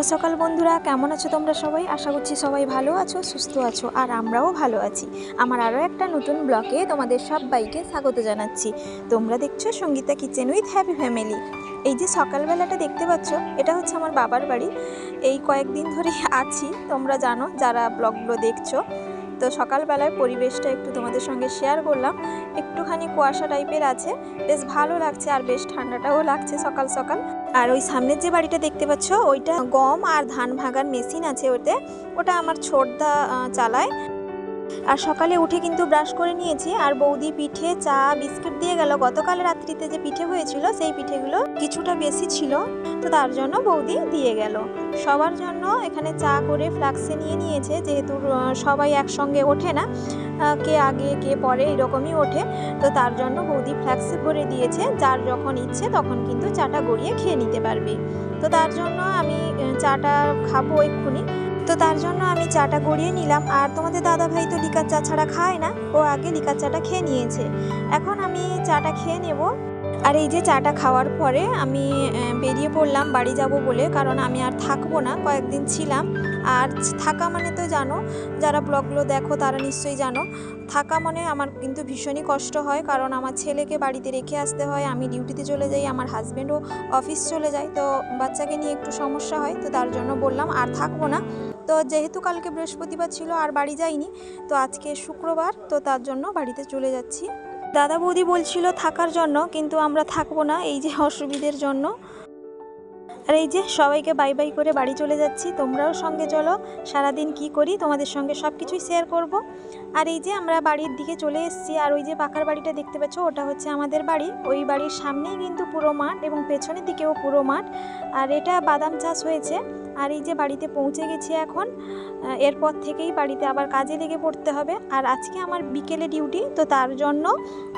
সকাল বন্ধুরা, কেমন আছো তোমরা সবাই? আশা করছি সবাই ভালো আছো, সুস্থ আছো, আর আমরাও ভালো আছি। আমার আরও একটা নতুন ব্লগে তোমাদের সবাইকে স্বাগত জানাচ্ছি। তোমরা দেখছো Sangeeta kitchen with happy family. এই যে সকালবেলাটা দেখতে পাচ্ছ, এটা হচ্ছে আমার বাবার বাড়ি। এই কয়েকদিন ধরে আছি, তোমরা জানো যারা ব্লগগুলো দেখছো। তো সকালবেলায় পরিবেশটা একটু তোমাদের সঙ্গে শেয়ার করলাম। একটুখানি কুয়াশা টাইপের আছে, বেশ ভালো লাগছে, আর বেশ ঠান্ডাটাও লাগছে সকাল সকাল। আর ওই সামনের যে বাড়িটা দেখতে পাচ্ছ, ওইটা গম আর ধান ভাগার মেশিন আছে ওটা আমার ছোটদা চালায়। আর সকালে উঠে কিন্তু ব্রাশ করে নিয়েছি, আর বৌদি পিঠে চা বিস্কিট দিয়ে গেল। গতকাল রাত্রিতে যে পিঠে হয়েছিল সেই পিঠেগুলো কিছুটা বেশি ছিল, তো তার জন্য বৌদি দিয়ে গেল। সবার জন্য এখানে চা করে ফ্লাক্সে নিয়ে নিয়েছে, যেহেতু সবাই একসঙ্গে ওঠে না, কে আগে কে পরে এরকমই ওঠে, তো তার জন্য বৌদি ফ্লাক্সে করে দিয়েছে। যার যখন ইচ্ছে তখন কিন্তু চাটা গড়িয়ে খেয়ে নিতে পারবে। তো তার জন্য আমি চাটা খাবো এক্ষুনি, তো তার জন্য আমি চাটা গড়িয়ে নিলাম। আর তোমাদের দাদা ভাই তো লিকার চা ছাড়া খায় না, ও আগে লিকার চাটা খেয়ে নিয়েছে। এখন আমি চাটা খেয়ে নেব। আর এই যে চাটা খাওয়ার পরে আমি বেরিয়ে পড়লাম বাড়ি যাব বলে, কারণ আমি আর থাকবো না, কয়েকদিন ছিলাম। আর থাকা মানে তো জানো, যারা ব্লগগুলো দেখো তারা নিশ্চয়ই জানো, থাকা মানে আমার কিন্তু ভীষণই কষ্ট হয়, কারণ আমার ছেলেকে বাড়িতে রেখে আসতে হয়, আমি ডিউটিতে চলে যাই, আমার হাজব্যান্ডও অফিস চলে যায়, তো বাচ্চাকে নিয়ে একটু সমস্যা হয়। তো তার জন্য বললাম আর থাকবো না। তো যেহেতু কালকে বৃহস্পতিবার ছিল আর বাড়ি যাইনি, তো আজকে শুক্রবার, তো তার জন্য বাড়িতে চলে যাচ্ছি। দাদা বৌদি বলছিল থাকার জন্য, কিন্তু আমরা থাকবো না এই যে অসুবিধের জন্য। আর এই যে সবাইকে বাই বাই করে বাড়ি চলে যাচ্ছি। তোমরাও সঙ্গে চলো, সারাদিন কি করি তোমাদের সঙ্গে সব কিছুই শেয়ার করব। আর এই যে আমরা বাড়ির দিকে চলে এসেছি, আর ওই যে পাকার বাড়িটা দেখতে পাচ্ছ, ওটা হচ্ছে আমাদের বাড়ি। ওই বাড়ির সামনেই কিন্তু পুরো মাঠ, এবং পেছনের দিকেও পুরো মাঠ, আর এটা বাদাম চাষ হয়েছে। আর এই যে বাড়িতে পৌঁছে গেছি এখন, এরপর থেকেই বাড়িতে আবার কাজে লেগে পড়তে হবে। আর আজকে আমার বিকেলে ডিউটি, তো তার জন্য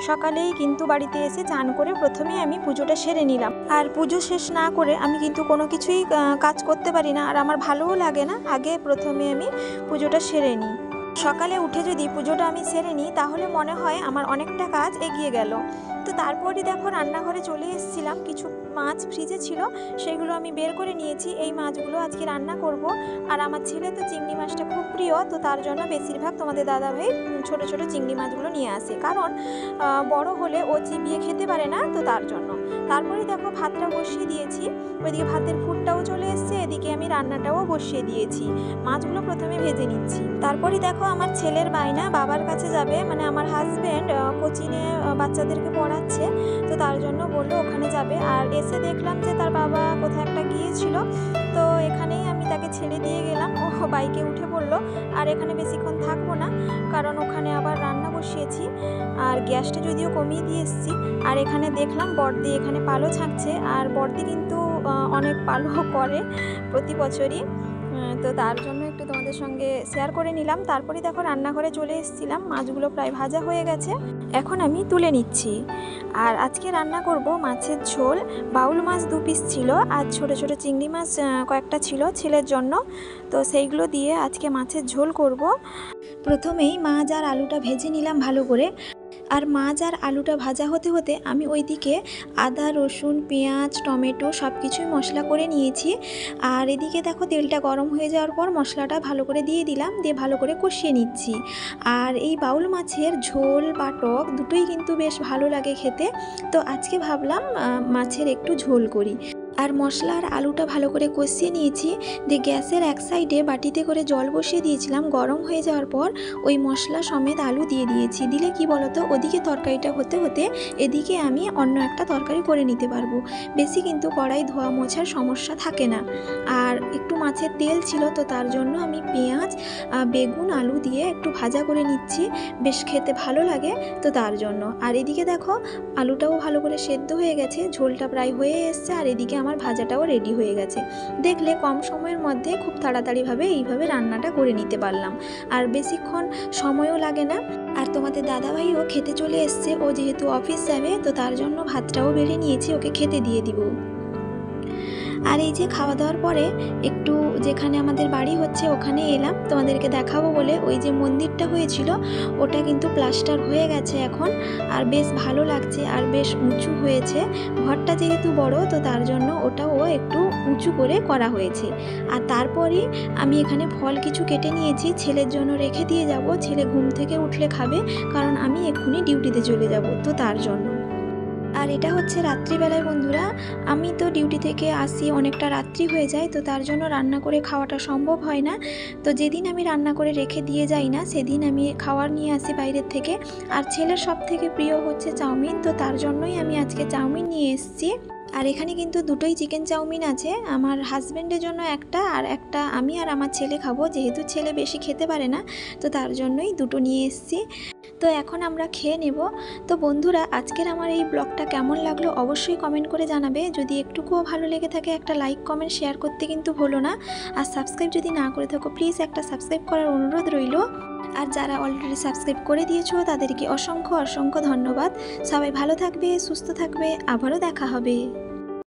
সকালেই কিন্তু বাড়িতে এসে চান করে প্রথমেই আমি পুজোটা সেরে নিলাম। আর পুজো শেষ না করে আমি কিন্তু কোনো কিছুই কাজ করতে পারি না, আর আমার ভালোও লাগে না। আগে প্রথমে আমি পুজোটা সেরে নিই। সকালে উঠে যদি পুজোটা আমি সেরে নিই, তাহলে মনে হয় আমার অনেকটা কাজ এগিয়ে গেল। তো তারপরে দেখো রান্নাঘরে চলে এসেছিলাম, কিছু মাছ ফ্রিজে ছিল, সেগুলো আমি বের করে নিয়েছি। এই মাছগুলো আজকে রান্না করব। আর আমার ছেলে তো চিংড়ি মাছটা খুব প্রিয়, তো তার জন্য বেশিরভাগ তোমাদের দাদাভাই ছোট ছোট চিংড়ি মাছগুলো নিয়ে আসে, কারণ বড় হলে ও চিবিয়ে খেতে পারে না, তো তার জন্য। তারপরে দেখো ভাতটা বসিয়ে দিয়েছি, ওইদিকে ভাতের ফুটটাও চলে এসছে, এদিকে আমি রান্নাটাও বসিয়ে দিয়েছি। মাছগুলো প্রথমে ভেজে নিচ্ছি। তারপরে দেখো আমার ছেলের বায়না বাবার কাছে যাবে, মানে আমার হাজব্যান্ড কোচিংয়ে বাচ্চাদেরকে পড়াচ্ছে, তো তার জন্য বললো ওখানে যাবে। আর এসে দেখলাম যে তার বাবা কোথায় একটা গিয়েছিল, তো এখানেই আমি তাকে ছেড়ে দিয়ে গেলাম। ও বাইকে উঠে পড়লো। আর এখানে বেশিক্ষণ থাকবো না, কারণ ওখানে আবার রান্না বসিয়েছি, আর গ্যাসটা যদিও কমিয়ে দিয়ে এসেছি। আর এখানে দেখলাম বড়দি এখানে পালও ছাঁকছে, আর বড়দি কিন্তু অনেক পালও করে প্রতি বছরই, তো তার জন্য একটু তোমাদের সঙ্গে শেয়ার করে নিলাম। তারপরে দেখো রান্নাঘরে চলে এসেছিলাম, মাছগুলো প্রায় ভাজা হয়ে গেছে, এখন আমি তুলে নিচ্ছি। আর আজকে রান্না করব মাছের ঝোল। বাউল মাছ 2 পিস ছিল, আর ছোট ছোট চিংড়ি মাছ কয়েকটা ছিল ছেলের জন্য, তো সেইগুলো দিয়ে আজকে মাছের ঝোল করব। প্রথমেই মাছ আর আলুটা ভেজে নিলাম ভালো করে। আর মাছ আর আলুটা ভাজা হতে হতে আমি ওইদিকে আদা রসুন পেঁয়াজ টমেটো সব কিছুই মশলা করে নিয়েছি। আর এদিকে দেখো তেলটা গরম হয়ে যাওয়ার পর মশলাটা ভালো করে দিয়ে দিলাম, দিয়ে ভালো করে কষিয়ে নিচ্ছি। আর এই বাউল মাছের ঝোল বা টক দুটোই কিন্তু বেশ ভালো লাগে খেতে, তো আজকে ভাবলাম মাছের একটু ঝোল করি। আর মশলা আর আলুটা ভালো করে কষিয়ে নিয়েছি, দিয়ে গ্যাসের এক সাইডে বাটিতে করে জল বসিয়ে দিয়েছিলাম। গরম হয়ে যাওয়ার পর ওই মশলা সমেত আলু দিয়ে দিয়েছি। দিলে কি বলতো, ওদিকে তরকারিটা হতে হতে এদিকে আমি অন্য একটা তরকারি করে নিতে পারবো। বেশি কিন্তু কড়াই ধোয়া মোছার সমস্যা থাকে না। আর একটু মাছের তেল ছিল, তো তার জন্য আমি পেঁয়াজ বেগুন আলু দিয়ে একটু ভাজা করে নিচ্ছি, বেশ খেতে ভালো লাগে, তো তার জন্য। আর এদিকে দেখো আলুটাও ভালো করে সেদ্ধ হয়ে গেছে, ঝোলটা প্রায় হয়ে এসছে, আর এদিকে আমার ভাজাটাও রেডি হয়ে গেছে। দেখলে কম সময়ের মধ্যে খুব তাড়াতাড়িভাবে এইভাবে রান্নাটা করে নিতে পারলাম, আর বেশিক্ষণ সময়ও লাগে না। আর তোমাদের দাদাভাইও খেতে চলে এসছে, ও যেহেতু অফিস যাবে, তো তার জন্য ভাতটাও বেড়ে নিয়েছি, ওকে খেতে দিয়ে দিব। আর এই যে খাওয়া দাওয়ার পরে একটু যেখানে আমাদের বাড়ি হচ্ছে ওখানে এলাম তোমাদেরকে দেখাবো বলে। ওই যে মন্দিরটা হয়েছিল ওটা কিন্তু প্লাস্টার হয়ে গেছে এখন, আর বেশ ভালো লাগছে আর বেশ উঁচু হয়েছে। ঘরটা যেহেতু বড় তো তার জন্য ওটাও একটু উঁচু করে করা হয়েছে। আর তারপরে আমি এখানে ফল কিছু কেটে নিয়েছি, ছেলের জন্য রেখে দিয়ে যাব, ছেলে ঘুম থেকে উঠলে খাবে, কারণ আমি এক্ষুনি ডিউটিতে চলে যাব তো তার জন্য। আর এটা হচ্ছে রাত্রিবেলায় বন্ধুরা, আমি তো ডিউটি থেকে আসি অনেকটা রাত্রি হয়ে যায়, তো তার জন্য রান্না করে খাওয়াটা সম্ভব হয় না। তো যেদিন আমি রান্না করে রেখে দিয়ে যাই না সেদিন আমি খাবার নিয়ে আসি বাইরের থেকে। আর ছেলের সব থেকে প্রিয় হচ্ছে চাউমিন, তো তার জন্যই আমি আজকে চাউমিন নিয়ে এসেছি। আর এখানে কিন্তু দুটোই চিকেন চাউমিন আছে, আমার হাজব্যান্ডের জন্য একটা, আর একটা আমি আর আমার ছেলে খাবো, যেহেতু ছেলে বেশি খেতে পারে না তো তার জন্যই দুটো নিয়ে এসেছি। তো এখন আমরা খেয়ে নেব। তো বন্ধুরা, আজকের আমার এই ব্লগটা কেমন লাগলো অবশ্যই কমেন্ট করে জানাবে। যদি একটুকুও ভালো লেগে থাকে একটা লাইক কমেন্ট শেয়ার করতে কিন্তু ভুলো না। আর সাবস্ক্রাইব যদি না করে থাকো প্লিজ একটা সাবস্ক্রাইব করার অনুরোধ রইল। আর যারা অলরেডি সাবস্ক্রাইব করে দিয়েছো তাদেরকে অসংখ্য অসংখ্য ধন্যবাদ। সবাই ভালো থাকবে, সুস্থ থাকবে, আবারও দেখা হবে।